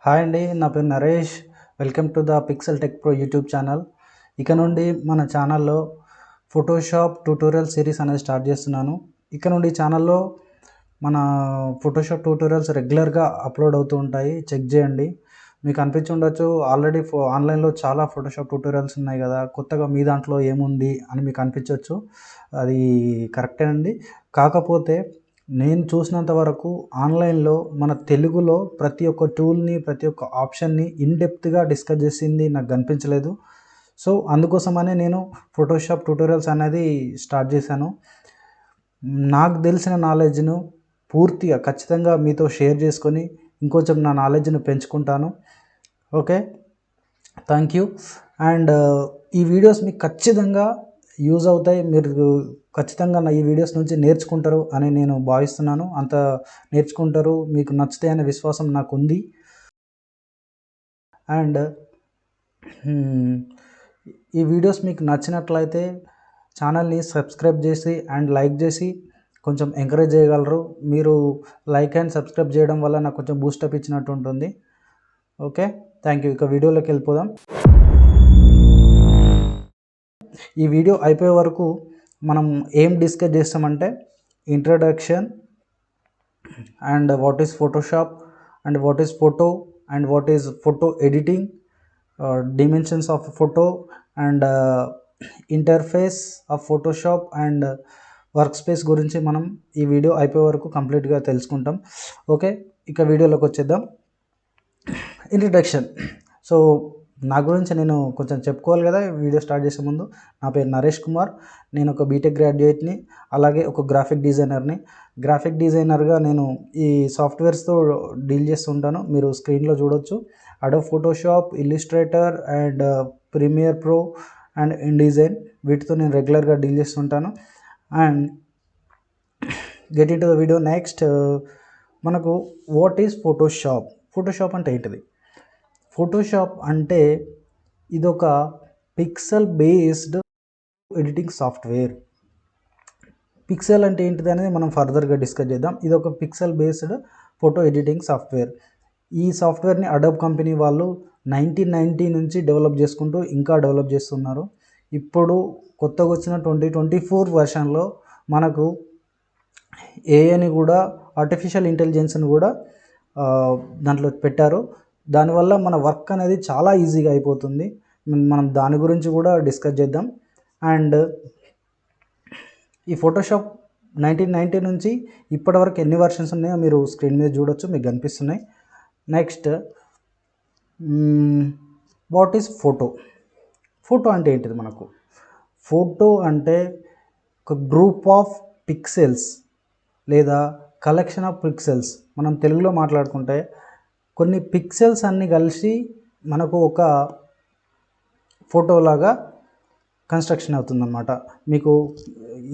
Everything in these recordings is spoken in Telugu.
హాయ్ అండి, నా పేరు Naresh. Welcome to the pixel tech pro YouTube channel. ఇక నుండి మన ఛానల్లో ఫోటోషాప్ ట్యూటోరియల్ సిరీస్ అనేది స్టార్ట్ చేస్తున్నాను. ఇక నుండి ఛానల్లో మన ఫోటోషాప్ ట్యూటోరియల్స్ రెగ్యులర్గా అప్లోడ్ అవుతూ ఉంటాయి. చెక్ చేయండి. మీకు అనిపించి ఉండొచ్చు ఆల్రెడీ ఆన్లైన్లో చాలా ఫోటోషాప్ ట్యూటోరియల్స్ ఉన్నాయి కదా, కొత్తగా మీ దాంట్లో ఏముంది అని మీకు అనిపించవచ్చు. అది కరెక్టే అండి. కాకపోతే నేను చూసినంత వరకు ఆన్లైన్లో మన తెలుగులో ప్రతి ఒక్క టూల్ని, ప్రతి ఒక్క ఆప్షన్ని ఇన్డెప్త్గా డిస్కస్ చేసింది నాకు కనిపించలేదు. సో అందుకోసమనే నేను ఫోటోషాప్ ట్యూటోరియల్స్ అనేది స్టార్ట్ చేశాను. నాకు తెలిసిన నాలెడ్జ్ను పూర్తిగా ఖచ్చితంగా మీతో షేర్ చేసుకొని ఇంకొంచెం నా నాలెడ్జ్ను పెంచుకుంటాను. Okay, thank you. అండ్ ఈ వీడియోస్ మీకు ఖచ్చితంగా యూజ్ అవుతాయి. మీరు ఖచ్చితంగా ఈ వీడియోస్ నుంచి నేర్చుకుంటారు అని నేను భావిస్తున్నాను. అంత నేర్చుకుంటారు, మీకు నచ్చుతాయి అనే విశ్వాసం నాకు ఉంది. అండ్ ఈ వీడియోస్ మీకు నచ్చినట్లయితే ఛానల్ని సబ్స్క్రైబ్ చేసి అండ్ లైక్ చేసి కొంచెం ఎంకరేజ్ చేయగలరు. మీరు లైక్ అండ్ సబ్స్క్రైబ్ చేయడం వల్ల నాకు కొంచెం బూస్టప్ ఇచ్చినట్టు ఉంటుంది. Okay, thank you. ఇక వీడియోలోకి వెళ్ళిపోదాం. ఈ వీడియో అయిపోయే వరకు మనం ఏం డిస్కస్ చేస్తామంటే introduction and what is Photoshop and what is photo and what is photo editing, dimensions of photo and interface of Photoshop and work space గురించి మనం ఈ వీడియో అయిపోయే వరకు కంప్లీట్గా తెలుసుకుంటాం. ఓకే, ఇక వీడియోలోకి వచ్చేద్దాం. ఇంట్రడక్షన్. సో నా గురించి నేను కొంచెం చెప్పుకోవాలి కదా వీడియో స్టార్ట్ చేసే ముందు. నా పేరు నరేష్ కుమార్. నేను ఒక బీటెక్ గ్రాడ్యుయేట్ని, అలాగే ఒక గ్రాఫిక్ డిజైనర్ని. గ్రాఫిక్ డిజైనర్గా నేను ఈ సాఫ్ట్వేర్స్తో డీల్ చేస్తుంటాను. మీరు స్క్రీన్లో చూడొచ్చు. Adobe Photoshop, Illustrator and Premiere Pro and InDesign, వీటితో నేను రెగ్యులర్గా డీల్ చేస్తుంటాను. And get into the video. Next మనకు వాట్ ఈజ్ ఫోటోషాప్. ఫోటోషాప్ అంటే ఏంటిది? ఫోటోషాప్ అంటే ఇదొక pixel based editing software. Pixel అంటే ఏంటిది అనేది మనం ఫర్దర్గా డిస్కస్ చేద్దాం. ఇది ఒక pixel based photo editing software. ఈ సాఫ్ట్వేర్ని అడోబ్ కంపెనీ వాళ్ళు 1990 నుంచి డెవలప్ చేసుకుంటూ ఇంకా డెవలప్ చేస్తున్నారు. ఇప్పుడు కొత్తగా వచ్చిన 2024 వర్షన్లో మనకు ఏఐని కూడా, ఆర్టిఫిషియల్ ఇంటెలిజెన్స్ని కూడా దాంట్లో పెట్టారు. దానివల్ల మన వర్క్ అనేది చాలా ఈజీగా అయిపోతుంది. మనం దాని గురించి కూడా డిస్కస్ చేద్దాం. అండ్ ఈ ఫోటోషాప్ 1990 నుంచి ఇప్పటివరకు ఎన్ని వర్షన్స్ ఉన్నాయో మీరు స్క్రీన్ మీద చూడొచ్చు, మీకు కనిపిస్తున్నాయి. Next what is photo. Photo అంటే ఏంటిది? మనకు ఫోటో అంటే ఒక గ్రూప్ ఆఫ్ పిక్సెల్స్ లేదా కలెక్షన్ ఆఫ్ పిక్సెల్స్. మనం తెలుగులో మాట్లాడుకుంటే కొన్ని పిక్సెల్స్ అన్నీ కలిసి మనకు ఒక ఫోటోలాగా కన్స్ట్రక్షన్ అవుతుందన్నమాట. మీకు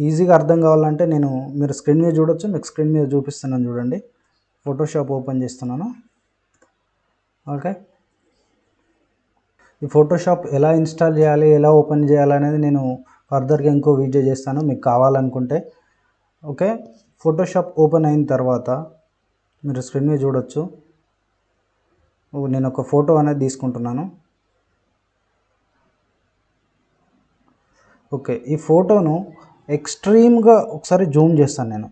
ఈజీగా అర్థం కావాలంటే మీరు స్క్రీన్ మీద చూడొచ్చు, మీకు స్క్రీన్ మీద చూపిస్తున్నాను చూడండి. ఫోటోషాప్ ఓపెన్ చేస్తున్నాను. ఓకే, ఈ ఫోటోషాప్ ఎలా ఇన్స్టాల్ చేయాలి, ఎలా ఓపెన్ చేయాలి అనేది నేను ఫర్దర్గా ఇంకో వీడియో చేస్తాను మీకు కావాలనుకుంటే. ఓకే, ఫోటోషాప్ ఓపెన్ అయిన తర్వాత మీరు స్క్రీన్ మీద చూడొచ్చు. నేను ఒక ఫోటో అనేది తీసుకుంటున్నాను. ఓకే, ఈ ఫోటోను ఎక్స్ట్రీమ్గా ఒకసారి జూమ్ చేస్తాను నేను,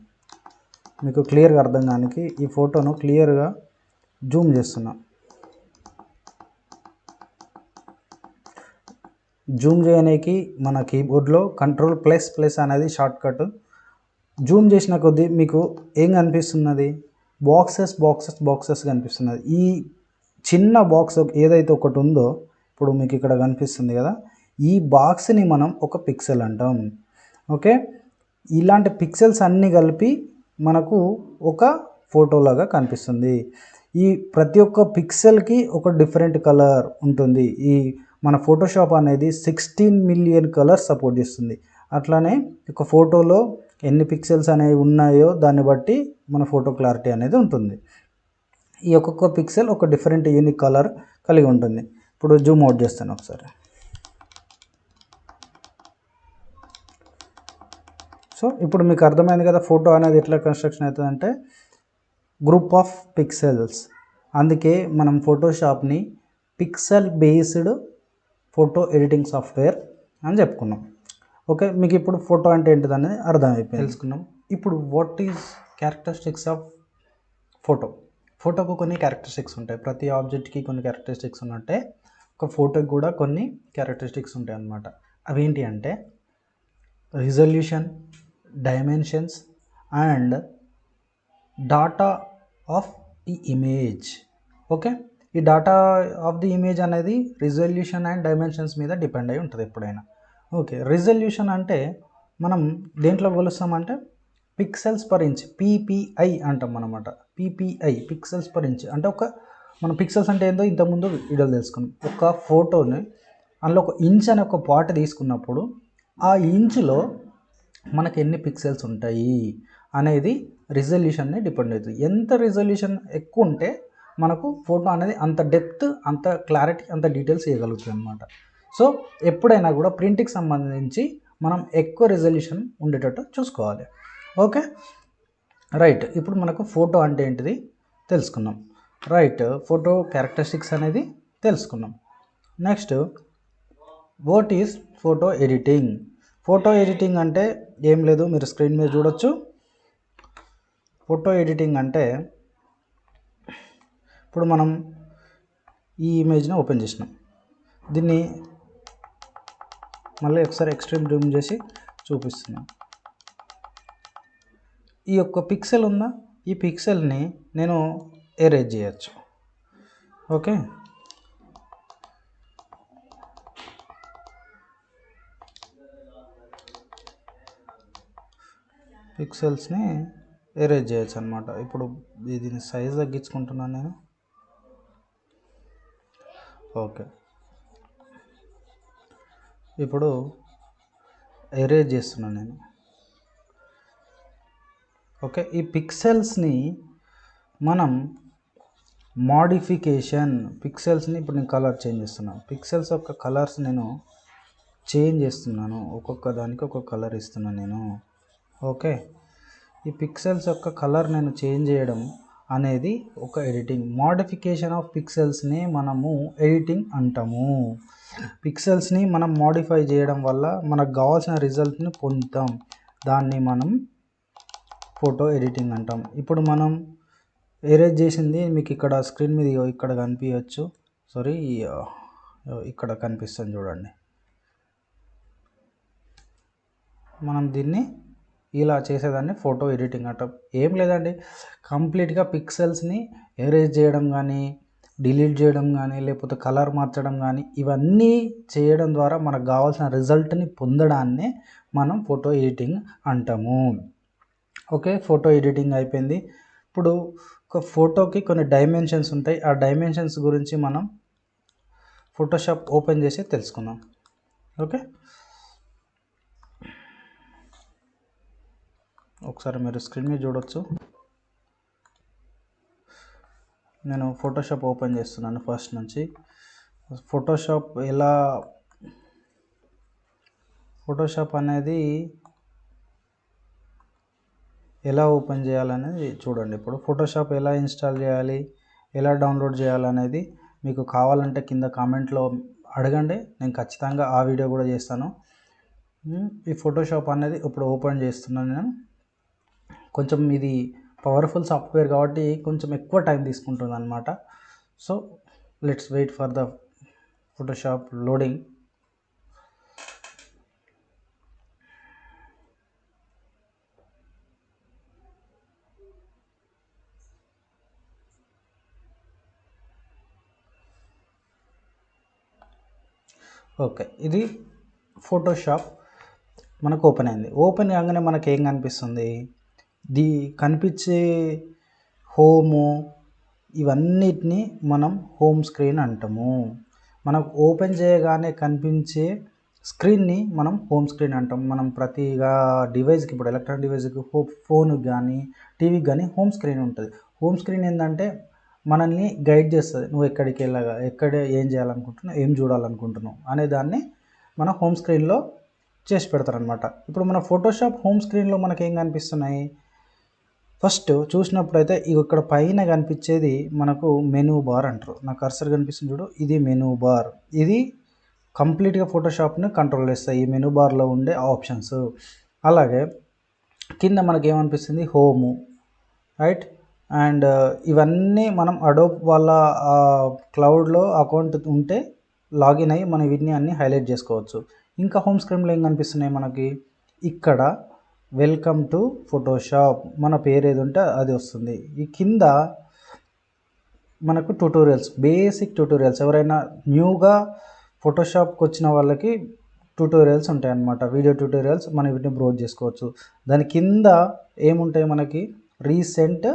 మీకు క్లియర్గా అర్థం కానికి. ఈ ఫోటోను క్లియర్గా జూమ్ చేస్తున్నా. జూమ్ చేయడానికి మన కీబోర్డ్లో Ctrl++ అనేది షార్ట్కట్. జూమ్ చేసిన కొద్దీ మీకు ఏం కనిపిస్తున్నది? బాక్సెస్ కనిపిస్తున్నది. ఈ చిన్న బాక్స్ ఏదైతే ఒకటి ఉందో ఇప్పుడు మీకు ఇక్కడ కనిపిస్తుంది కదా, ఈ బాక్స్ని మనం ఒక పిక్సెల్ అంటాం. ఓకే, ఇలాంటి పిక్సెల్స్ అన్నీ కలిపి మనకు ఒక ఫోటోలాగా కనిపిస్తుంది. ఈ ప్రతి ఒక్క పిక్సెల్కి ఒక డిఫరెంట్ కలర్ ఉంటుంది. ఈ మన ఫోటోషాప్ అనేది 16 మిలియన్ కలర్స్ సపోర్ట్ చేస్తుంది. అట్లానే ఒక ఫోటోలో ఎన్ని పిక్సెల్స్ అనేవి ఉన్నాయో దాన్ని బట్టి మన ఫోటో క్లారిటీ అనేది ఉంటుంది. ఈ ఒక్కొక్క పిక్సెల్ ఒక డిఫరెంట్ యూనిక్ కలర్ కలిగి ఉంటుంది. ఇప్పుడు జూమ్ అవుట్ చేస్తాను ఒకసారి. సో ఇప్పుడు మీకు అర్థమైంది కదా ఫోటో అనేది ఎట్లా కన్స్ట్రక్షన్ అవుతుందంటే గ్రూప్ ఆఫ్ పిక్సెల్స్. అందుకే మనం ఫోటోషాప్ని pixel based photo editing software అని చెప్పుకున్నాం. ఓకే, మీకు ఇప్పుడు ఫోటో అంటే ఏంటిది అనేది అర్థమైపోయింది, తెలుసుకున్నాం. ఇప్పుడు వాట్ ఈజ్ క్యారెక్టరిస్టిక్స్ ఆఫ్ ఫోటోకు కొన్ని క్యారెక్టరిస్టిక్స్ ఉంటాయి. ప్రతి ఆబ్జెక్ట్కి కొన్ని క్యారెక్టరిస్టిక్స్ ఉన్నట్టే ఒక ఫోటోకి కూడా కొన్ని క్యారెక్టరిస్టిక్స్ ఉంటాయి అన్నమాట. అవేంటి అంటే resolution, dimensions and data of the image. Okay, ఈ డాటా ఆఫ్ ది ఇమేజ్ అనేది రిజల్యూషన్ అండ్ డైమెన్షన్స్ మీద డిపెండ్ అయి ఉంటుంది ఎప్పుడైనా. ఓకే, రిజల్యూషన్ అంటే మనం దేంట్లో కొలుస్తామంటే పిక్సెల్స్ పర్ ఇంచ్, పీపీఐ అంటాం అన్నమాట. పీపీఐ పిక్సెల్స్ పర్ ఇంచ్ అంటే మన పిక్సెల్స్ అంటే ఏందో ఇంతకుముందు వీడియోలు తెలుసుకున్నాం. ఒక ఫోటోని అందులో ఒక ఇంచ్ అనే ఒక పార్ట్ తీసుకున్నప్పుడు ఆ ఇంచులో మనకి ఎన్ని పిక్సెల్స్ ఉంటాయి అనేది రిజల్యూషన్ని డిపెండ్ అవుతుంది. ఎంత రిజల్యూషన్ ఎక్కువ ఉంటే మనకు ఫోటో అనేది అంత డెప్త్, అంత క్లారిటీ, అంత డీటెయిల్స్ ఇవ్వగలుగుతుంది అనమాట. సో ఎప్పుడైనా కూడా ప్రింట్కి సంబంధించి మనం ఎక్కువ రిజల్యూషన్ ఉండేటట్టు చూసుకోవాలి. ఓకే రైట్, ఇప్పుడు మనకు ఫోటో అంటే ఏంటిది తెలుసుకున్నాం. రైట్, ఫోటో క్యారెక్టరిస్టిక్స్ అనేది తెలుసుకున్నాం. Next what is photo editing. Photo editing అంటే ఏం లేదు, మీరు స్క్రీన్ మీద చూడొచ్చు. ఫోటో ఎడిటింగ్ అంటే ఇప్పుడు మనం ఈ ఇమేజ్ని ఓపెన్ చేసినాం, దీన్ని మళ్ళీ ఒకసారి ఎక్స్ట్రీమ్ జూమ్ చేసి చూపిస్తున్నాం. ఈ యొక్క పిక్సెల్ ఉందా, ఈ పిక్సెల్ని నేను ఎరేజ్ చేయొచ్చు. ఓకే, పిక్సెల్స్ని ఎరేజ్ చేయొచ్చు అనమాట. ఇప్పుడు దీని సైజ్ తగ్గించుకుంటున్నాను నేను. ఓకే, ఇప్పుడు ఎరేజ్ చేస్తున్నాను నేను. ఓకే, ఈ పిక్సెల్స్ని మనం మోడిఫికేషన్, పిక్సెల్స్ని ఇప్పుడు నేను కలర్ చేంజ్ చేస్తున్నాను. పిక్సెల్స్ యొక్క కలర్స్ నేను చేంజ్ చేస్తున్నాను, ఒక్కొక్క దానికి ఒక్కొక్క కలర్ ఇస్తున్నాను నేను. ఓకే, ఈ పిక్సెల్స్ యొక్క కలర్ నేను చేంజ్ చేయడం అనేది ఒక ఎడిటింగ్. మోడిఫికేషన్ ఆఫ్ పిక్సెల్స్ని మనము ఎడిటింగ్ అంటాము. పిక్సెల్స్ని మనం మోడిఫై చేయడం వల్ల మనకు కావాల్సిన రిజల్ట్ని పొందుతాం, దాన్ని మనం ఫోటో ఎడిటింగ్ అంటాం. ఇప్పుడు మనం ఎరేజ్ చేసింది మీకు ఇక్కడ స్క్రీన్ మీద ఇక్కడ కనిపించవచ్చు, సారీ ఇక్కడ కనిపిస్తుంది చూడండి. మనం దీన్ని ఇలా చేసేదాన్ని ఫోటో ఎడిటింగ్ అంటాం. ఏం లేదండి, కంప్లీట్గా పిక్సెల్స్ని ఎరేజ్ చేయడం కానీ, డిలీట్ చేయడం కానీ, లేకపోతే కలర్ మార్చడం కానీ, ఇవన్నీ చేయడం ద్వారా మనకు కావాల్సిన రిజల్ట్ని పొందడాన్నే మనం ఫోటో ఎడిటింగ్ అంటాము. ఓకే, ఫోటో ఎడిటింగ్ అయిపోయింది. ఇప్పుడు ఒక ఫోటోకి కొన్ని డైమెన్షన్స్ ఉంటాయి. ఆ డైమెన్షన్స్ గురించి మనం ఫోటోషాప్ ఓపెన్ చేసి తెలుసుకుందాం. ఓకే, ఒకసారి మీరు స్క్రీన్ మీద చూడవచ్చు. నేను ఫోటోషాప్ ఓపెన్ చేస్తున్నాను ఫస్ట్ నుంచి. ఫోటోషాప్ అనేది ఎలా ఓపెన్ చేయాలనేది చూడండి. ఇప్పుడు ఫోటోషాప్ ఎలా ఇన్స్టాల్ చేయాలి, ఎలా డౌన్లోడ్ చేయాలనేది మీకు కావాలంటే కింద కామెంట్లో అడగండి, నేను ఖచ్చితంగా ఆ వీడియో కూడా చేస్తాను. ఈ ఫోటోషాప్ అనేది ఇప్పుడు ఓపెన్ చేస్తున్నాను నేను. కొంచెం ఇది పవర్ఫుల్ సాఫ్ట్వేర్ కాబట్టి కొంచెం ఎక్కువ టైం తీసుకుంటుంది అనమాట. So let's wait for the Photoshop loading. Okay, ఇది ఫోటోషాప్ మనకు ఓపెన్ అయింది. ఓపెన్ కాగానే మనకు ఏం కనిపిస్తుంది, కనిపించే హోము ఇవన్నిటిని మనం హోమ్ స్క్రీన్ అంటాము. మనకు ఓపెన్ చేయగానే కనిపించే స్క్రీన్ని మనం హోమ్ స్క్రీన్ అంటాం. మనం ప్రతిగా డివైస్కి, ఇప్పుడు ఎలక్ట్రానిక్ డివైస్కి, ఫోన్కి కానీ టీవీకి కానీ హోమ్ స్క్రీన్ ఉంటుంది. హోమ్ స్క్రీన్ ఏంటంటే మనల్ని గైడ్ చేస్తుంది, నువ్వు ఎక్కడికి వెళ్ళగా, ఎక్కడ ఏం చేయాలనుకుంటున్నావు, ఏం చూడాలనుకుంటున్నావు అనే దాన్ని మన హోమ్ స్క్రీన్లో చేసి పెడతారనమాట. ఇప్పుడు మన ఫోటోషాప్ హోమ్ స్క్రీన్లో మనకి ఏం కనిపిస్తున్నాయి, ఫస్ట్ చూసినప్పుడైతే ఇక్కడ పైన కనిపించేది మనకు మెనూ బార్ అంటారు. నా కర్సర్ కనిపిస్తుంది చూడు, ఇది మెనూ బార్. ఇది కంప్లీట్గా ఫోటోషాప్ని కంట్రోల్ చేస్తాయి ఈ మెనూ బార్లో ఉండే ఆప్షన్స్. అలాగే కింద మనకి ఏమనిపిస్తుంది, హోము, రైట్. అండ్ ఇవన్నీ మనం అడోబ్ వాళ్ళ క్లౌడ్లో అకౌంట్ ఉంటే లాగిన్ అయ్యి మనం వీటిని అన్నీ హైలైట్ చేసుకోవచ్చు. ఇంకా హోమ్ స్క్రీన్లో ఏం కనిపిస్తున్నాయి మనకి, ఇక్కడ వెల్కమ్ టు ఫోటోషాప్ మన పేరు ఏది ఉంటే అది వస్తుంది. ఈ కింద మనకు ట్యూటోరియల్స్, బేసిక్ ట్యూటోరియల్స్, ఎవరైనా న్యూగా ఫోటోషాప్కి వచ్చిన వాళ్ళకి ట్యూటోరియల్స్ ఉంటాయి అన్నమాట, వీడియో ట్యూటోరియల్స్. మనం వీటిని బ్రౌజ్ చేసుకోవచ్చు. దాని కింద ఏముంటాయి మనకి, రీసెంట్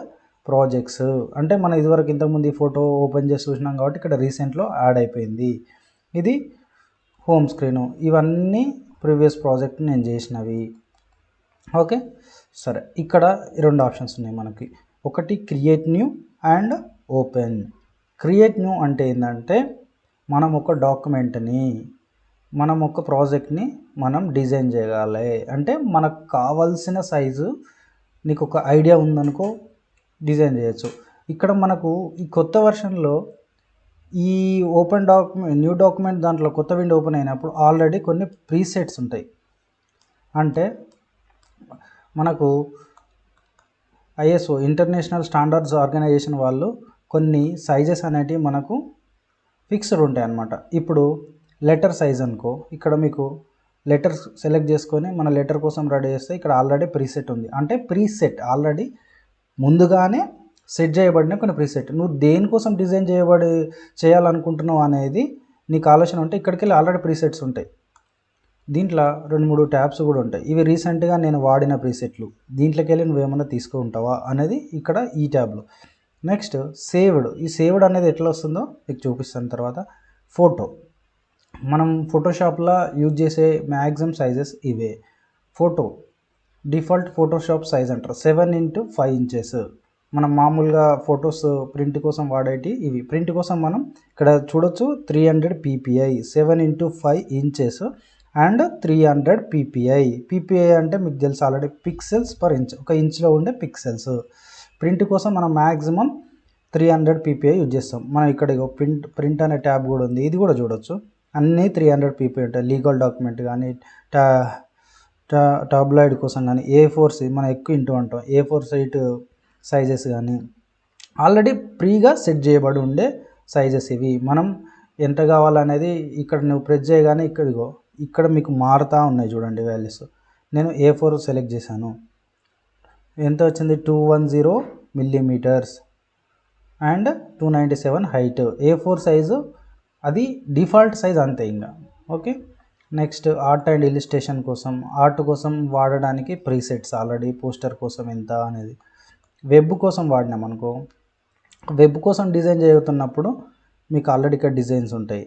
ప్రాజెక్ట్స్. అంటే మనం ఇదివరకు ఇంతకుముందు ఈ ఫోటో ఓపెన్ చేసి చూసినాం కాబట్టి ఇక్కడ రీసెంట్లో యాడ్ అయిపోయింది. ఇది హోమ్ స్క్రీను. ఇవన్నీ ప్రీవియస్ ప్రాజెక్ట్ నేను చేసినవి. ఓకే సరే, ఇక్కడ 2 ఆప్షన్స్ ఉన్నాయి మనకి. ఒకటి create new and open. Create new అంటే ఏంటంటే మనం ఒక డాక్యుమెంట్ని, మనం ఒక ప్రాజెక్ట్ని మనం డిజైన్ చేయగలి. అంటే మనకు కావాల్సిన సైజు, నీకు ఒక ఐడియా ఉందనుకో డిజైన్ చేయొచ్చు. ఇక్కడ మనకు ఈ కొత్త వర్షన్లో ఈ ఓపెన్ డాక్యుమెంట్, న్యూ డాక్యుమెంట్ దాంట్లో కొత్త విండో ఓపెన్ అయినప్పుడు ఆల్రెడీ కొన్ని ప్రీసెట్స్ ఉంటాయి. అంటే మనకు ISO ఇంటర్నేషనల్ స్టాండర్డ్స్ ఆర్గనైజేషన్ వాళ్ళు కొన్ని సైజెస్ అనేటివి మనకు ఫిక్స్డ్ ఉంటాయి అన్నమాట. ఇప్పుడు లెటర్ సైజ్ అనుకో, ఇక్కడ మీకు లెటర్ సెలెక్ట్ చేసుకొని మన లెటర్ కోసం రెడీ చేస్తే ఇక్కడ ఆల్రెడీ ప్రీసెట్ ఉంది. అంటే ప్రీసెట్ ఆల్రెడీ ముందుగానే సెట్ చేయబడిన కొన్ని ప్రీసెట్. నువ్వు దేనికోసం డిజైన్ చేయాలనుకుంటున్నావు అనేది నీకు ఆలోచన ఉంటే ఇక్కడికి వెళ్ళి ఆల్రెడీ ప్రీసెట్స్ ఉంటాయి. దీంట్లో 2-3 ట్యాబ్స్ కూడా ఉంటాయి. ఇవి రీసెంట్గా నేను వాడిన ప్రీసెట్లు. దీంట్లోకి వెళ్ళి నువ్వేమన్నా తీసుకుంటావా అనేది ఇక్కడ ఈ ట్యాబ్లో. Next saved. ఈ సేవ్డ్ అనేది ఎట్లా వస్తుందో మీకు చూపిస్తాను తర్వాత. ఫోటో, మనం ఫోటోషాప్లో యూజ్ చేసే మ్యాక్సిమం సైజెస్ ఇవే. ఫోటో డిఫాల్ట్ ఫోటోషాప్ సైజ్ అంటారు 7x5 ఇంచెస్. మనం మామూలుగా ఫొటోస్ ప్రింట్ కోసం వాడేటి ఇవి. ప్రింట్ కోసం మనం ఇక్కడ చూడొచ్చు 300 ppi, 7x5 inches and 300 ppi. ppi అంటే మీకు తెలుసు ఆల్రెడీ, పిక్సెల్స్ పర్ ఇంచ్, ఒక ఇంచ్లో ఉండే పిక్సెల్స్. ప్రింట్ కోసం మనం మ్యాక్సిమం 300 ppi యూజ్ చేస్తాం. మనం ఇక్కడ ప్రింట్ అనే ట్యాబ్ కూడా ఉంది, ఇది కూడా చూడొచ్చు. అన్నీ 300 ppi ఉంటాయి. లీగల్ డాక్యుమెంట్ కానీ, టాబ్లాయిడ్ కోసం కానీ, A4 మనం ఎక్కువ ఇంటూ ఉంటాం, A4 సైట్ సైజెస్ కానీ ఆల్రెడీ ప్రీగా సెట్ చేయబడి ఉండే సైజెస్ ఇవి. మనం ఎంత కావాలనేది ఇక్కడ నువ్వు ప్రెస్ చేయగానే ఇక్కడ మీకు మారుతూ ఉన్నాయి చూడండి వాల్యూస్. నేను A4 సెలెక్ట్ చేశాను, ఎంత వచ్చింది 210 mm and 297 height. A4 size అది డిఫాల్ట్ సైజ్ అంతే ఇంకా. Okay next art and illustration కోసం, ఆర్ట్ కోసం వాడడానికి ప్రీసెట్స్ ఆల్రెడీ, పోస్టర్ కోసం ఎంత అనేది. వెబ్ కోసం వాడినాం అనుకో, వెబ్ కోసం డిజైన్ చేస్తున్నప్పుడు మీకు ఆల్రెడీ ఇక్కడ డిజైన్స్ ఉంటాయి.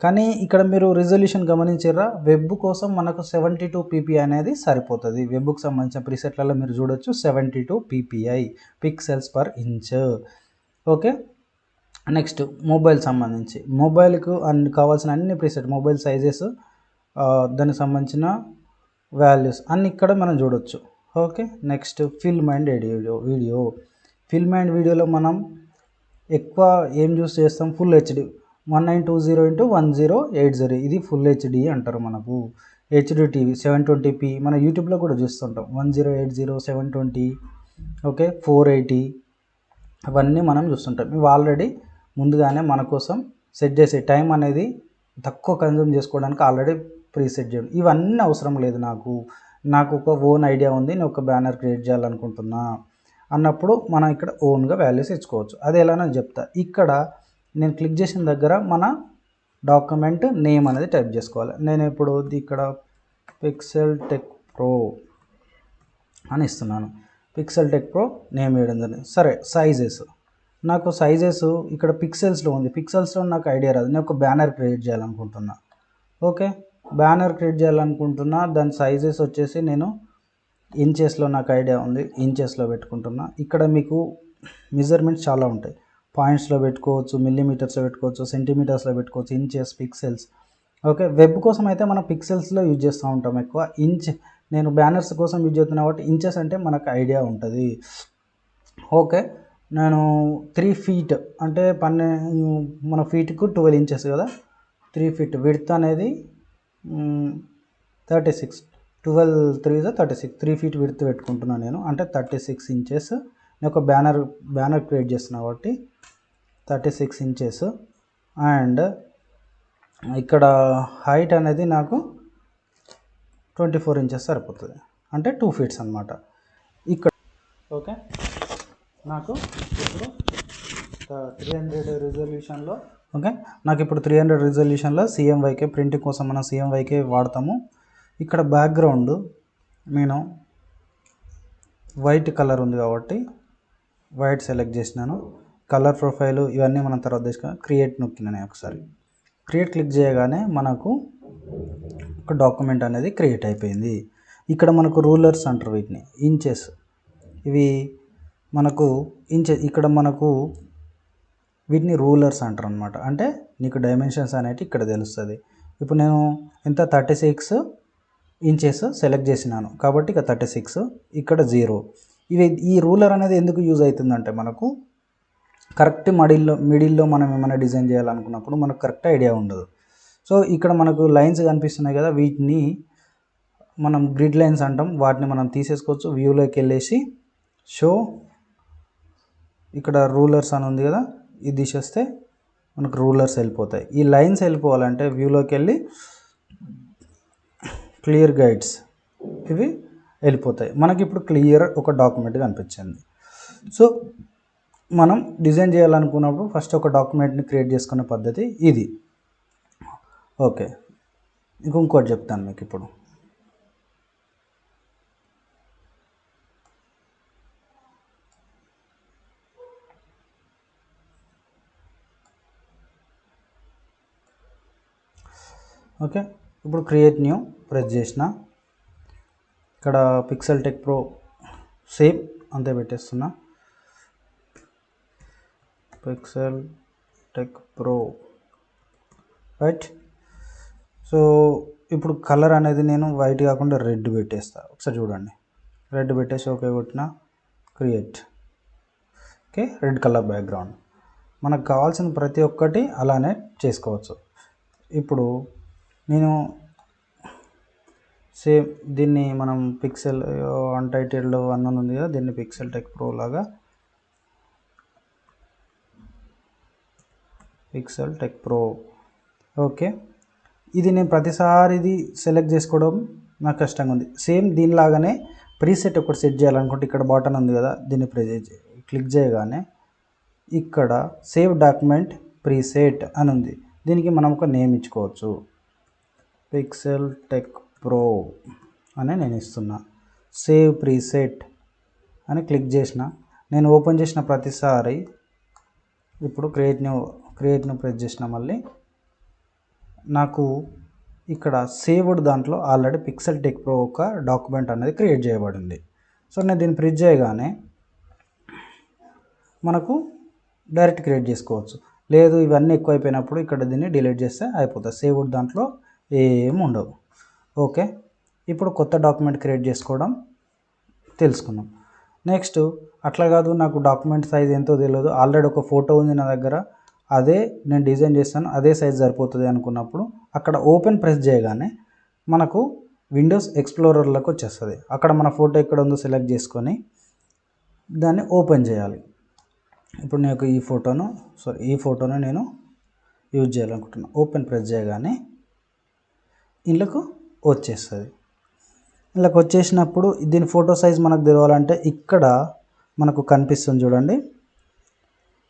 కానీ ఇక్కడ మీరు రిజల్యూషన్ గమనించారా, వెబ్ కోసం మనకు 72 ppi అనేది సరిపోతుంది. వెబ్కి సంబంధించిన ప్రీసెట్లలో మీరు చూడొచ్చు 72 ppi, pixels per inch. Okay next mobile సంబంధించి, మొబైల్కు కావాల్సిన అన్ని ప్రీసెట్, మొబైల్ సైజెస్, దానికి సంబంధించిన వాల్యూస్ అన్ని ఇక్కడ మనం చూడొచ్చు. Okay next film and video. Film and వీడియోలో మనం ఎక్కువ ఏం యూస్ చేస్తాం, ఫుల్ HD 1920x1080. ఇది ఫుల్ HD అంటారు మనకు. HD TV 720p మన యూట్యూబ్లో కూడా చూస్తుంటాం. 1080, 720, ఓకే 480 అవన్నీ మనం చూస్తుంటాం. ఇవి ఆల్రెడీ ముందుగానే మన కోసం సెట్ చేసే, టైం అనేది తక్కువ కన్జ్యూమ్ చేసుకోవడానికి ఆల్రెడీ ప్రీసెట్ చేయడం. ఇవన్నీ అవసరం లేదు నాకు ఒక ఓన్ ఐడియా ఉంది, నేను ఒక బ్యానర్ క్రియేట్ చేయాలనుకుంటున్నా అన్నప్పుడు మనం ఇక్కడ ఓన్గా వాల్యూస్ ఇచ్చుకోవచ్చు. అది ఎలానో చెప్తా. ఇక్కడ నేను క్లిక్ చేసిన దగ్గర మన డాక్యుమెంట్ నేమ్ అనేది టైప్ చేసుకోవాలి. నేను ఇప్పుడు ఇక్కడ పిక్సెల్ టెక్ ప్రో అని ఇస్తున్నాను. పిక్సెల్ టెక్ ప్రో నేమ్ వేయడం జరిగింది. సరే సైజెస్, నాకు సైజెస్ ఇక్కడ పిక్సెల్స్లో ఉంది. పిక్సెల్స్లో నాకు ఐడియా రాదు, నేను ఒక బ్యానర్ క్రియేట్ చేయాలనుకుంటున్నా. ఓకే బ్యానర్ క్రియేట్ చేయాలనుకుంటున్నా, దాని సైజెస్ వచ్చేసి నేను ఇంచెస్లో నాకు ఐడియా ఉంది, ఇంచెస్లో పెట్టుకుంటున్నా. ఇక్కడ మీకు మెజర్మెంట్స్ చాలా ఉంటాయి, పాయింట్స్లో పెట్టుకోవచ్చు, మిల్లీమీటర్స్లో పెట్టుకోవచ్చు, సెంటీమీటర్స్లో పెట్టుకోవచ్చు, ఇంచెస్, పిక్సెల్స్. ఓకే వెబ్ కోసం అయితే మనం పిక్సెల్స్లో యూజ్ చేస్తూ ఉంటాం ఎక్కువ. నేను బ్యానర్స్ కోసం యూజ్ చేస్తున్నా కాబట్టి ఇంచెస్ అంటే మనకు ఐడియా ఉంటుంది. ఓకే, నేను 3 ఫీట్ అంటే మన ఫీట్కు 12 ఇంచెస్ కదా, 3 ఫీట్ విడ్త్ అనేది 36, 12 3 36, 3 ఫీట్ విడ్త్ పెట్టుకుంటున్నాను నేను. అంటే 36 ఇంచెస్. నేను ఒక బ్యానర్ క్రియేట్ చేస్తున్నా కాబట్టి 36 ఇంచెస్. అండ్ ఇక్కడ హైట్ అనేది నాకు 24 ఇంచెస్ సరిపోతుంది, అంటే 2 ఫీట్స్ అనమాట ఇక్కడ. ఓకే, నాకు ఇప్పుడు 300 రిజల్యూషన్లో నాకు ఇప్పుడు 300 రిజల్యూషన్లో CMYK ప్రింటింగ్ కోసం మనం CMYK వాడతాము. ఇక్కడ బ్యాక్గ్రౌండ్ నేను వైట్ కలర్ ఉంది కాబట్టి వైట్ సెలెక్ట్ చేసినాను. కలర్ ప్రొఫైలు ఇవన్నీ మనం తర్వాత తీసుకుని క్రియేట్ నొక్కినాను. ఒకసారి క్రియేట్ క్లిక్ చేయగానే మనకు ఒక డాక్యుమెంట్ అనేది క్రియేట్ అయిపోయింది. ఇక్కడ మనకు రూలర్స్ అంటారు వీటిని, ఇంచెస్. ఇవి మనకు ఇక్కడ మనకు వీటిని రూలర్స్ అంటారు అనమాట. అంటే నీకు డైమెన్షన్స్ అనేవి ఇక్కడ తెలుస్తుంది. ఇప్పుడు నేను ఎంత 36 ఇంచెస్ సెలెక్ట్ చేసినాను కాబట్టి ఇక 36, ఇక్కడ 0. ఈ రూలర్ అనేది ఎందుకు యూజ్ అవుతుందంటే మనకు కరెక్ట్ మిడిల్లో మనం ఏమైనా డిజైన్ చేయాలనుకున్నప్పుడు మనకు కరెక్ట్ ఐడియా ఉండదు. సో ఇక్కడ మనకు లైన్స్ కనిపిస్తున్నాయి కదా, వీటిని మనం గ్రిడ్ లైన్స్ అంటాం. వాటిని మనం తీసేసుకోవచ్చు. వ్యూలోకి వెళ్ళేసి షో, ఇక్కడ రూలర్స్ అని ఉంది కదా, ఇది తీసేస్తే మనకు రూలర్స్ వెళ్ళిపోతాయి. ఈ లైన్స్ వెళ్ళిపోవాలంటే వ్యూలోకి వెళ్ళి క్లియర్ గైడ్స్, ఇవి వెళ్ళిపోతాయి. మనకి ఇప్పుడు క్లియర్ ఒక డాక్యుమెంట్ కనిపించింది. సో మనం డిజైన్ చేయాలనుకున్నప్పుడు ఫస్ట్ ఒక డాక్యుమెంట్ని క్రియేట్ చేసుకునే పద్ధతి ఇది. ఓకే, ఇంకోటి చెప్తాను మీకు ఇప్పుడు. ఓకే, ఇప్పుడు క్రియేట్ న్యూ ప్రెస్ చేసిన, ఇక్కడ పిక్సెల్ టెక్ ప్రో సేమ్ అంతే పెట్టేస్తున్నా. Pixel tech pro right. So ఇప్పుడు కలర్ అనేది నేను వైట్ కాకుండా రెడ్ పెట్టేస్తాను. ఒకసారి చూడండి, రెడ్ పెట్టేసి ఓకే కొట్టిన, create. Okay, red colour background. మనకు కావాల్సిన ప్రతి ఒక్కటి అలానే చేసుకోవచ్చు. ఇప్పుడు నేను సేమ్ దీన్ని మనం పిక్సెల్ అన్టైటిల్డ్ 1 ఉంది కదా, దీన్ని పిక్సెల్ టెక్ ప్రో లాగా పిక్సెల్ టెక్ ప్రో. ఓకే, ఇది నేను ప్రతిసారి ఇది సెలెక్ట్ చేసుకోవడం నాకు కష్టంగా ఉంది. సేమ్ దీనిలాగానే ప్రీసెట్ ఒకటి సెట్ చేయాలనుకుంటే ఇక్కడ బటన్ ఉంది కదా, దీన్ని క్లిక్ చేయగానే ఇక్కడ సేవ్ డాక్యుమెంట్ ప్రీసెట్ అని ఉంది. దీనికి మనం ఒక నేమ్ ఇచ్చుకోవచ్చు, పిక్సెల్ టెక్ ప్రో అని నేను ఇస్తున్నా. సేవ్ ప్రీసెట్ అని క్లిక్ చేసిన. నేను ఓపెన్ చేసిన ప్రతిసారి ఇప్పుడు క్రియేట్ న్యూ ప్రెస్ చేసిన, మళ్ళీ నాకు ఇక్కడ సేవ్డ్ దాంట్లో ఆల్రెడీ పిక్సెల్ టెక్ ప్రో ఒక డాక్యుమెంట్ అనేది క్రియేట్ చేయబడింది. సో నేను దీన్ని ప్రెస్ చేయగానే మనకు డైరెక్ట్ క్రియేట్ చేసుకోవచ్చు. లేదు ఇవన్నీ ఎక్కువైపోయినప్పుడు ఇక్కడ దీన్ని డిలీట్ చేస్తే అయిపోతుంది. సేవ్డ్ దాంట్లో ఏమి ఉండవు. ఓకే, ఇప్పుడు కొత్త డాక్యుమెంట్ క్రియేట్ చేసుకోవడం తెలుసుకుందాం. నెక్స్ట్ అట్లా కాదు, నాకు డాక్యుమెంట్ సైజ్ ఎంతో తెలియదు, ఆల్రెడీ ఒక ఫోటో ఉంది నా దగ్గర, అదే నేను డిజైన్ చేస్తాను, అదే సైజ్ సరిపోతుంది అనుకున్నప్పుడు అక్కడ ఓపెన్ ప్రెస్ చేయగానే మనకు విండోస్ ఎక్స్ప్లోరర్లోకి వచ్చేస్తుంది. అక్కడ మన ఫోటో ఎక్కడ ఉందో సెలెక్ట్ చేసుకొని దాన్ని ఓపెన్ చేయాలి. ఇప్పుడు నాకు ఈ ఫోటోను నేను యూజ్ చేయాలనుకుంటున్నాను. ఓపెన్ ప్రెస్ చేయగానే ఇళ్ళకు వచ్చేస్తుంది. ఇళ్ళకి వచ్చేసినప్పుడు దీని ఫోటో సైజ్ మనకు తెలవాలంటే ఇక్కడ మనకు కనిపిస్తుంది చూడండి,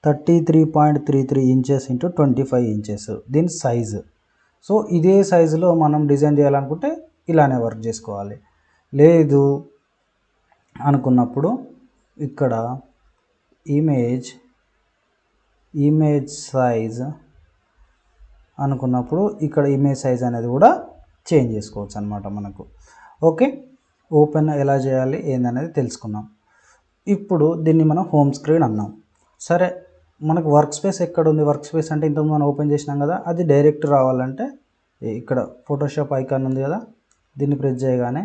33.33 ఇంచెస్ ఇంటూ 25 ఇంచెస్ దీని సైజు. సో ఇదే సైజులో మనం డిజైన్ చేయాలనుకుంటే ఇలానే వర్క్ చేసుకోవాలి. లేదు అనుకున్నప్పుడు ఇక్కడ ఇమేజ్ సైజ్ అనుకున్నప్పుడు ఇక్కడ ఇమేజ్ సైజ్ అనేది కూడా చేంజ్ చేసుకోవచ్చు అనమాట మనకు. ఓకే, ఓపెన్ ఎలా చేయాలి ఏందనేది తెలుసుకున్నాం. ఇప్పుడు దీన్ని మనం హోమ్ స్క్రీన్ అన్నాం. సరే, మనకు వర్క్ స్పేస్ ఎక్కడ ఉంది? వర్క్ స్పేస్ అంటే ఇంతకుముందు మనం ఓపెన్ చేసినాం కదా, అది డైరెక్ట్ రావాలంటే ఇక్కడ ఫోటోషాప్ ఐకాన్ ఉంది కదా, దీన్ని ప్రెస్ చేయగానే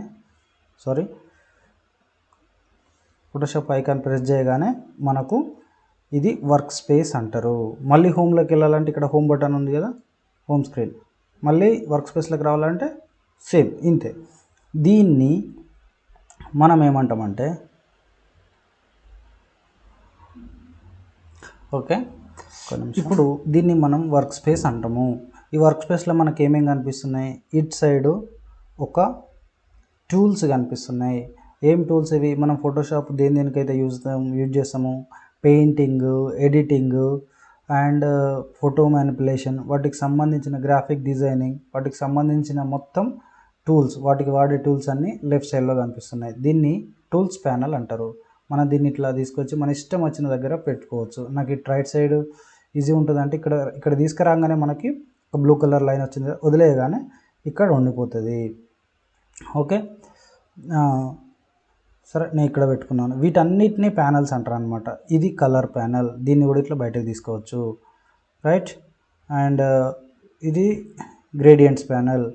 ఫోటోషాప్ ఐకాన్ ప్రెస్ చేయగానే మనకు ఇది వర్క్ స్పేస్ అంటారు. మళ్ళీ హోమ్లోకి వెళ్ళాలంటే ఇక్కడ హోమ్ బటన్ ఉంది కదా, హోమ్ స్క్రీన్, మళ్ళీ వర్క్ స్పేస్లోకి రావాలంటే సేమ్ ఇంతే. దీన్ని మనం ఏమంటామంటే ఓకే, ఇప్పుడు దీన్ని మనం వర్క్ స్పేస్ అంటాము. ఈ వర్క్ స్పేస్లో మనకి ఏమేమి కనిపిస్తున్నాయి, ఇట్ సైడు ఒక టూల్స్ కనిపిస్తున్నాయి. ఏం టూల్స్ ఇవి, మనం ఫోటోషాప్ దేనికైతే యూజ్ చేస్తాము, painting, editing and photo manipulation, వాటికి సంబంధించిన గ్రాఫిక్ డిజైనింగ్, వాటికి సంబంధించిన మొత్తం టూల్స్, వాటికి వాడే టూల్స్ అన్నీ లెఫ్ట్ సైడ్లో కనిపిస్తున్నాయి. దీన్ని టూల్స్ ప్యానల్ అంటారు. మనం దీన్ని ఇట్లా తీసుకొచ్చి మన ఇష్టం వచ్చిన దగ్గర పెట్టుకోవచ్చు. నాకు ఇటు రైట్ సైడ్ ఈజీ ఉంటుంది అంటే ఇక్కడ తీసుకురాగానే మనకి ఒక బ్లూ కలర్ లైన్ వచ్చింది, వదిలేయగానే ఇక్కడ ఉండిపోతుంది. ఓకే, సరే నేను ఇక్కడ పెట్టుకున్నాను. వీటన్నిటిని ప్యానల్స్ అంటారు అనమాట. ఇది కలర్ ప్యానల్, దీన్ని కూడా ఇట్లా బయటకు తీసుకోవచ్చు, రైట్. అండ్ ఇది గ్రేడియంట్స్ ప్యానల్.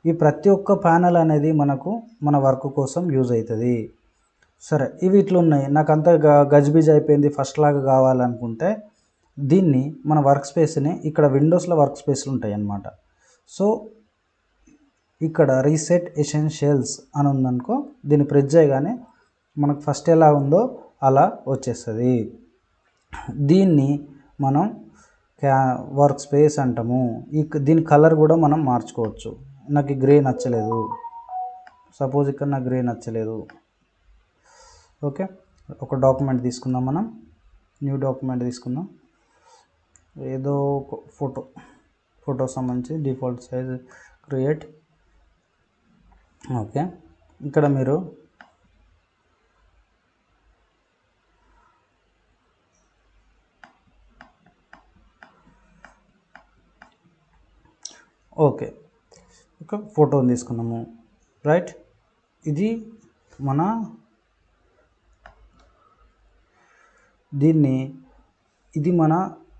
ఈ ప్రతి ఒక్క ప్యానల్ అనేది మనకు మన వర్క్ కోసం యూజ్ అవుతుంది. సరే, ఇవి ఇట్లా ఉన్నాయి, నాకు అంతా గజిబిజ్ అయిపోయింది, ఫస్ట్ లాగా కావాలనుకుంటే దీన్ని మన వర్క్ స్పేస్ని ఇక్కడ విండోస్లో వర్క్ స్పేస్లు ఉంటాయి అన్నమాట. సో ఇక్కడ రీసెట్ ఎసెన్షియల్స్ అని ఉందనుకో, దీన్ని ప్రెస్ చేయగానే మనకు ఫస్ట్ ఎలా ఉందో అలా వచ్చేస్తుంది. దీన్ని మనం వర్క్ స్పేస్ అంటాము. దీని కలర్ కూడా మనం మార్చుకోవచ్చు. నాకు గ్రే నచ్చలేదు, సపోజ్ ఇక్కడ నాకు గ్రే నచ్చలేదు. ఓకే, ఒక డాక్యుమెంట్ తీసుకుందాం, మనం న్యూ డాక్యుమెంట్ తీసుకుందాం, ఏదో ఒక ఫోటో సంబంధించి డిఫాల్ట్ సైజ్ క్రియేట్. ఓకే, ఇక్కడ మీరు ఓకే ఒక ఫోటోని తీసుకున్నాము, రైట్. ఇది మన ఇది మన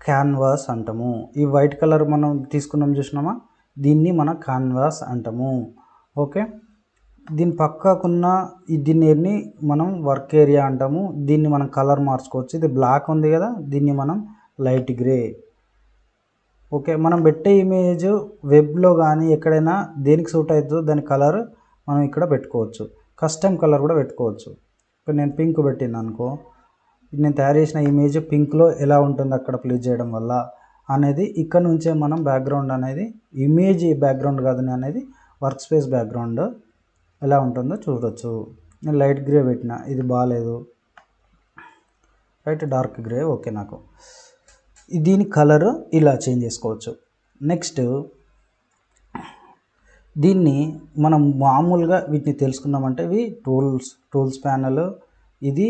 క్యాన్వాస్ అంటాము. ఈ వైట్ కలర్ మనం తీసుకున్నాం చూసినామా, దీన్ని మన క్యాన్వాస్ అంటాము. ఓకే, దీని పక్కకున్న దీన్ని మనం వర్క్ ఏరియా అంటాము. దీన్ని మనం కలర్ మార్చుకోవచ్చు. ఇది బ్లాక్ ఉంది కదా, దీన్ని మనం లైట్ గ్రే. ఓకే, మనం పెట్టే ఇమేజ్ వెబ్లో కానీ ఎక్కడైనా దేనికి సూట్ అవుతుందో దాని కలర్ మనం ఇక్కడ పెట్టుకోవచ్చు. కస్టమ్ కలర్ కూడా పెట్టుకోవచ్చు. ఇప్పుడు నేను పింక్ పెట్టిన అనుకో, నేను తయారు చేసిన ఇమేజ్ పింక్లో ఎలా ఉంటుంది అక్కడ ప్లేస్ చేయడం వల్ల అనేది ఇక్కడ నుంచే మనం బ్యాక్గ్రౌండ్ అనేది, ఇమేజ్ బ్యాక్గ్రౌండ్ కాదు అనేది వర్క్ స్పేస్ బ్యాక్గ్రౌండ్ ఎలా ఉంటుందో చూడవచ్చు. నేను లైట్ గ్రే పెట్టిన, ఇది బాగాలేదు, రైట్, డార్క్ గ్రే ఓకే. నాకు దీని కలర్ ఇలా చేంజ్ చేసుకోవచ్చు. నెక్స్ట్ దీన్ని మనం మామూలుగా వీటిని తెలుసుకుందామంటే ఇవి టూల్స్ ప్యానల్, ఇది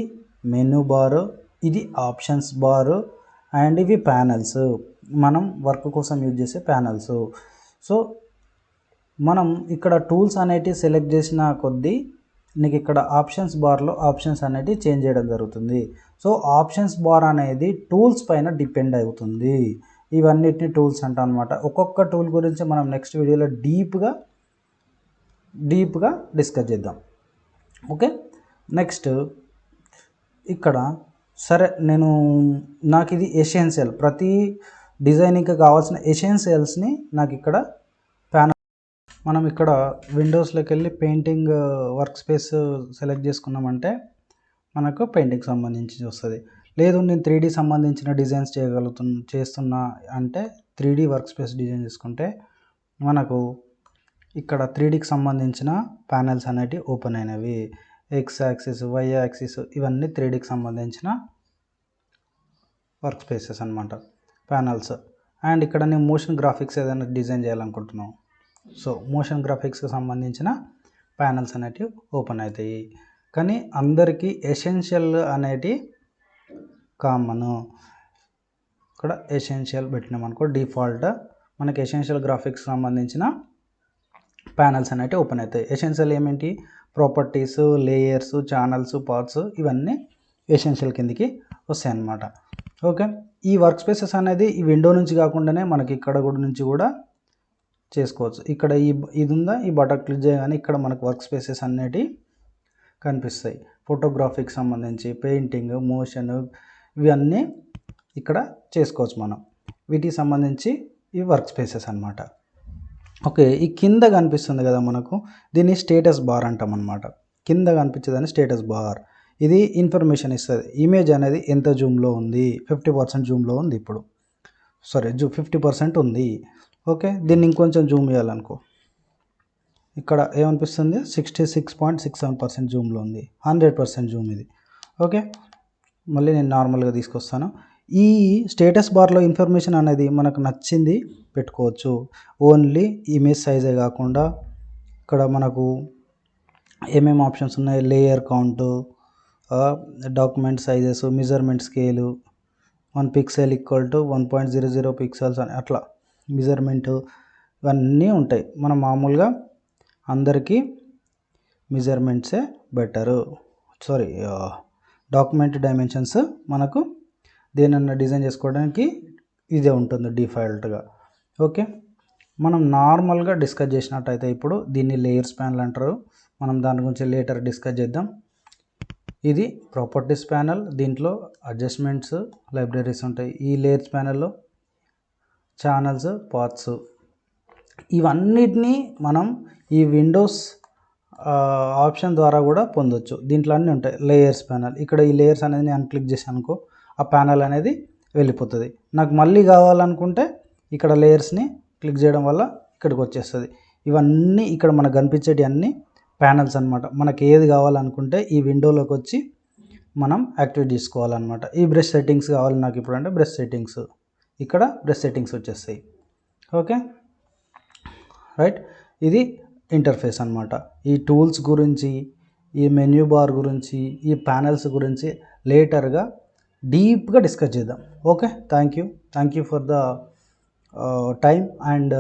మెనూ బారు, ఇది ఆప్షన్స్ బారు అండ్ ఇవి ప్యానల్స్, మనం వర్క్ కోసం యూజ్ చేసే ప్యానల్స్. సో మనం ఇక్కడ టూల్స్ అనేటివి సెలెక్ట్ చేసిన కొద్దీ నీకు ఇక్కడ ఆప్షన్స్ బార్లో ఆప్షన్స్ అనేటివి చేంజ్ చేయడం జరుగుతుంది. సో ఆప్షన్స్ బార్ అనేది టూల్స్ పైన డిపెండ్ అవుతుంది. ఇవన్నిటిని టూల్స్ అంటాం అనమాట. ఒక్కొక్క టూల్ గురించి మనం నెక్స్ట్ వీడియోలో డీప్గా డిస్కస్ చేద్దాం. ఓకే, నెక్స్ట్ ఇక్కడ సరే నాకు ఇది ఎసెన్షియల్, ప్రతి డిజైనింగ్కి కావాల్సిన ఎసెన్షియల్స్ని నాకు ఇక్కడ ప్యానల్, మనం ఇక్కడ విండోస్లోకి వెళ్ళి పెయింటింగ్ వర్క్ స్పేస్ సెలెక్ట్ చేసుకున్నామంటే మనకు పెయింటింగ్ సంబంధించి వస్తుంది. లేదు నేను 3D సంబంధించిన డిజైన్స్ చేస్తున్నా అంటే 3D వర్క్ స్పేస్ డిజైన్ చేసుకుంటే మనకు ఇక్కడ 3Dకి సంబంధించిన ప్యానల్స్ అనేటివి ఓపెన్ అయినవి. ఎక్స్ యాక్సిస్, వై యాక్సిస్, ఇవన్నీ 3Dకి సంబంధించిన వర్క్ స్పేసెస్ అనమాట, ప్యానల్స్. అండ్ ఇక్కడ నేను మోషన్ గ్రాఫిక్స్ ఏదైనా డిజైన్ చేయాలనుకుంటున్నాను, సో మోషన్ గ్రాఫిక్స్కి సంబంధించిన ప్యానల్స్ అనేటివి ఓపెన్ అవుతాయి. కానీ అందరికీ ఎసెన్షియల్ అనేటివి కామను. ఇక్కడ ఎసెన్షియల్ పెట్టినామనుకో, డిఫాల్ట్ మనకి ఎసెన్షియల్ గ్రాఫిక్స్ సంబంధించిన ప్యానల్స్ అనేటివి ఓపెన్ అవుతాయి. ఎసెన్షియల్ ఏమేంటి, ప్రాపర్టీస్, లేయర్స్, ఛానల్స్, పార్ట్స్, ఇవన్నీ ఎసెన్షియల్ కిందికి వస్తాయి అన్నమాట. ఓకే, ఈ వర్క్ స్పేసెస్ అనేది ఈ విండో నుంచి కాకుండానే మనకి ఇక్కడ నుంచి కూడా చేసుకోవచ్చు. ఇక్కడ ఇది ఉందా, ఈ బటన్ క్లిక్ చేయగానే ఇక్కడ మనకు వర్క్ స్పేసెస్ అనేటివి కనిపిస్తాయి. ఫోటోగ్రఫీకి సంబంధించి పెయింటింగ్, మోషన్ ఇవన్నీ ఇక్కడ చేసుకోవచ్చు మనం. వీటికి సంబంధించి ఈ వర్క్ స్పేసెస్ అన్నమాట. ఓకే, ఈ కింద కనిపిస్తుంది కదా మనకు, దీన్ని స్టేటస్ బార్ అంటాం అన్నమాట. కింద కనిపించేదాన్ని స్టేటస్ బార్. ఇది ఇన్ఫర్మేషన్ ఇస్తుంది. ఇమేజ్ అనేది ఎంత జూమ్లో ఉంది, 50% జూమ్లో ఉంది ఇప్పుడు, సారీ 50% ఉంది. ఓకే, దీన్ని ఇంకొంచెం జూమ్ చేయాలనుకో, ఇక్కడ ఏమనిపిస్తుంది 66.67% జూమ్లో ఉంది, 100% జూమ్ ఇది. ఓకే, మళ్ళీ నేను నార్మల్గా తీసుకొస్తాను. ఈ స్టేటస్ బార్లో ఇన్ఫర్మేషన్ అనేది మనకు నచ్చింది పెట్టుకోవచ్చు. ఓన్లీ ఇమేజ్ సైజే కాకుండా ఇక్కడ మనకు ఏమేమి ఆప్షన్స్ ఉన్నాయి, layer count, document sizes, measurement scale, 1 pixel equal to 1.00 pixels అని అట్లా మెజర్మెంటు ఇవన్నీ ఉంటాయి. మనం మామూలుగా అందరికీ మెజర్మెంట్సే బెటరు. సారీ, డాక్యుమెంట్ డైమెన్షన్స్ మనకు దేనన్నా డిజైన్ చేసుకోవడానికి ఇదే ఉంటుంది డిఫాల్ట్గా. ఓకే, మనం నార్మల్గా డిస్కస్ చేసినట్టయితే ఇప్పుడు దీన్ని లేయర్స్ ప్యానల్ అంటారు. మనం దాని గురించి లేటర్ డిస్కస్ చేద్దాం. ఇది ప్రాపర్టీస్ ప్యానల్, దీంట్లో అడ్జస్ట్మెంట్స్, లైబ్రరీస్ ఉంటాయి. ఈ లేయర్స్ ప్యానల్లో ఛానల్స్, పాత్స్, ఇవన్నిటినీ మనం ఈ విండోస్ ఆప్షన్ ద్వారా కూడా పొందొచ్చు. దీంట్లో అన్నీ ఉంటాయి. లేయర్స్ ప్యానల్, ఇక్కడ ఈ లేయర్స్ అనేది నేను క్లిక్ చేశాను అనుకో, ఆ ప్యానల్ అనేది వెళ్ళిపోతుంది. నాకు మళ్ళీ కావాలనుకుంటే ఇక్కడ లేయర్స్ని క్లిక్ చేయడం వల్ల ఇక్కడికి వచ్చేస్తుంది. ఇవన్నీ ఇక్కడ మనకు కనిపించేటి అన్నీ ప్యానల్స్ అనమాట. మనకి ఏది కావాలనుకుంటే ఈ విండోలోకి వచ్చి మనం యాక్టివేట్ చేసుకోవాలన్నమాట. ఈ బ్రష్ సెట్టింగ్స్ కావాలి నాకు ఇప్పుడు అంటే బ్రష్ సెట్టింగ్స్, ఇక్కడ బ్రష్ సెట్టింగ్స్ వచ్చేస్తాయి. ఓకే రైట్, ఇది ఇంటర్ఫేస్ అనమాట. ఈ టూల్స్ గురించి, ఈ మెన్యూ బార్ గురించి, ఈ ప్యానల్స్ గురించి లేటర్గా డీప్గా డిస్కస్ చేద్దాం. Okay, thank you for the time and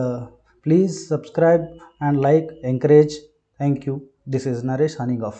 please subscribe and like, encourage. Thank you. This is Naresh signing off.